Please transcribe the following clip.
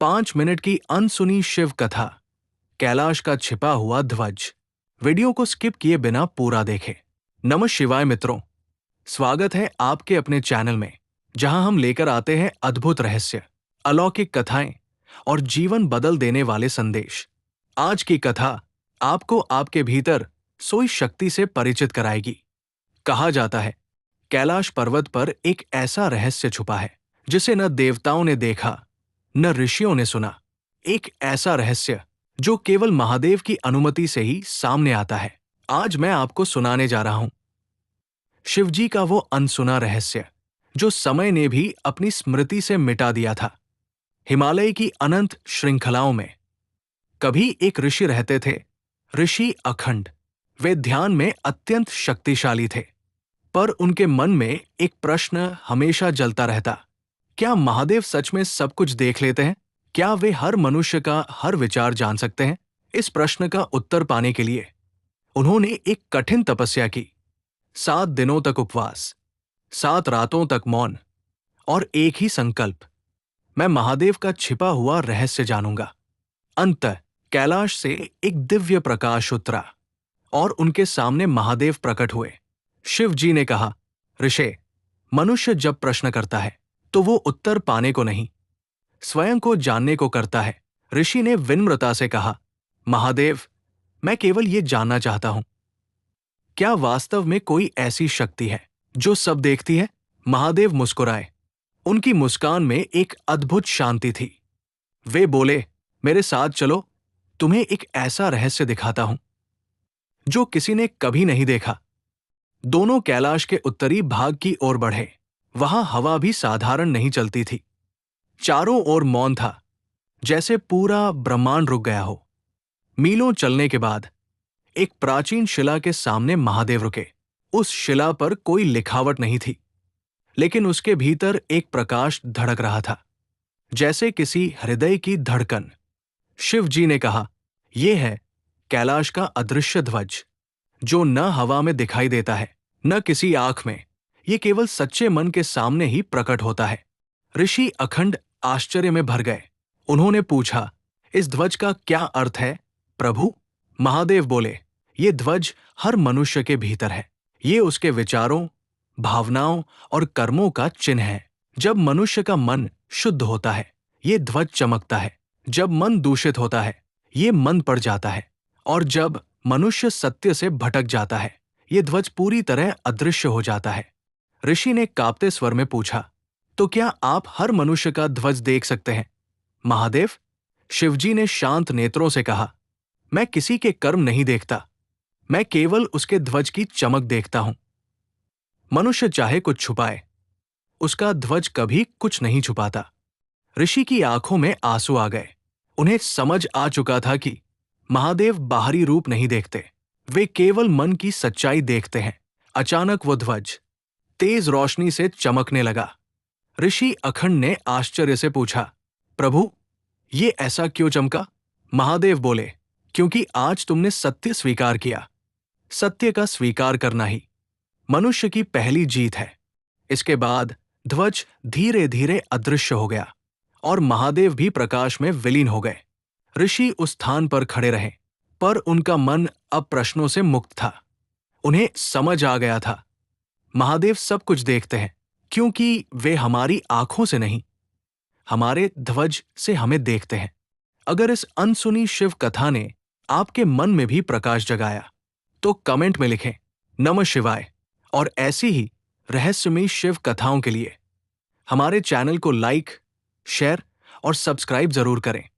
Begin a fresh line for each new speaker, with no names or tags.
5 minute की अनसुनी शिव कथा, कैलाश का छिपा हुआ ध्वज। वीडियो को स्किप किए बिना पूरा देखें। नमः शिवाय मित्रों, स्वागत है आपके अपने चैनल में, जहां हम लेकर आते हैं अद्भुत रहस्य, अलौकिक कथाएं और जीवन बदल देने वाले संदेश। आज की कथा आपको आपके भीतर सोई शक्ति से परिचित कराएगी। कहा जाता है, कैलाश पर्वत पर एक ऐसा रहस्य छुपा है जिसे न देवताओं ने देखा न ऋषियों ने सुना। एक ऐसा रहस्य जो केवल महादेव की अनुमति से ही सामने आता है। आज मैं आपको सुनाने जा रहा हूं शिवजी का वो अनसुना रहस्य जो समय ने भी अपनी स्मृति से मिटा दिया था। हिमालय की अनंत श्रृंखलाओं में कभी एक ऋषि रहते थे, ऋषि अखंड। वे ध्यान में अत्यंत शक्तिशाली थे, पर उनके मन में एक प्रश्न हमेशा जलता रहता। क्या महादेव सच में सब कुछ देख लेते हैं? क्या वे हर मनुष्य का हर विचार जान सकते हैं? इस प्रश्न का उत्तर पाने के लिए उन्होंने एक कठिन तपस्या की। 7 दिनों तक उपवास, 7 रातों तक मौन और एक ही संकल्प, मैं महादेव का छिपा हुआ रहस्य जानूंगा। अंततः कैलाश से एक दिव्य प्रकाश उतरा और उनके सामने महादेव प्रकट हुए। शिव जी ने कहा, ऋषे, मनुष्य जब प्रश्न करता है तो वो उत्तर पाने को नहीं, स्वयं को जानने को करता है। ऋषि ने विनम्रता से कहा, महादेव, मैं केवल ये जानना चाहता हूं, क्या वास्तव में कोई ऐसी शक्ति है जो सब देखती है? महादेव मुस्कुराए। उनकी मुस्कान में एक अद्भुत शांति थी। वे बोले, मेरे साथ चलो, तुम्हें एक ऐसा रहस्य दिखाता हूं जो किसी ने कभी नहीं देखा। दोनों कैलाश के उत्तरी भाग की ओर बढ़े। वहां हवा भी साधारण नहीं चलती थी। चारों ओर मौन था, जैसे पूरा ब्रह्मांड रुक गया हो। मीलों चलने के बाद एक प्राचीन शिला के सामने महादेव रुके। उस शिला पर कोई लिखावट नहीं थी, लेकिन उसके भीतर एक प्रकाश धड़क रहा था, जैसे किसी हृदय की धड़कन। शिव जी ने कहा, यह है कैलाश का अदृश्य ध्वज, जो न हवा में दिखाई देता है न किसी आंख में। ये केवल सच्चे मन के सामने ही प्रकट होता है। ऋषि अखंड आश्चर्य में भर गए। उन्होंने पूछा, इस ध्वज का क्या अर्थ है प्रभु? महादेव बोले, ये ध्वज हर मनुष्य के भीतर है। ये उसके विचारों, भावनाओं और कर्मों का चिन्ह है। जब मनुष्य का मन शुद्ध होता है, ये ध्वज चमकता है। जब मन दूषित होता है, ये मंद पड़ जाता है। और जब मनुष्य सत्य से भटक जाता है, ये ध्वज पूरी तरह अदृश्य हो जाता है। ऋषि ने कांपते स्वर में पूछा, तो क्या आप हर मनुष्य का ध्वज देख सकते हैं? महादेव, शिवजी ने शांत नेत्रों से कहा, मैं किसी के कर्म नहीं देखता, मैं केवल उसके ध्वज की चमक देखता हूं। मनुष्य चाहे कुछ छुपाए, उसका ध्वज कभी कुछ नहीं छुपाता। ऋषि की आंखों में आंसू आ गए। उन्हें समझ आ चुका था कि महादेव बाहरी रूप नहीं देखते, वे केवल मन की सच्चाई देखते हैं। अचानक वो ध्वज तेज रोशनी से चमकने लगा। ऋषि अखंड ने आश्चर्य से पूछा, प्रभु, ये ऐसा क्यों चमका? महादेव बोले, क्योंकि आज तुमने सत्य स्वीकार किया। सत्य का स्वीकार करना ही मनुष्य की पहली जीत है। इसके बाद ध्वज धीरे धीरे अदृश्य हो गया और महादेव भी प्रकाश में विलीन हो गए। ऋषि उस स्थान पर खड़े रहे, पर उनका मन अब प्रश्नों से मुक्त था। उन्हें समझ आ गया था, महादेव सब कुछ देखते हैं, क्योंकि वे हमारी आंखों से नहीं, हमारे ध्वज से हमें देखते हैं। अगर इस अनसुनी शिव कथा ने आपके मन में भी प्रकाश जगाया, तो कमेंट में लिखें नमः शिवाय। और ऐसी ही रहस्यमयी शिव कथाओं के लिए हमारे चैनल को लाइक, शेयर और सब्सक्राइब जरूर करें।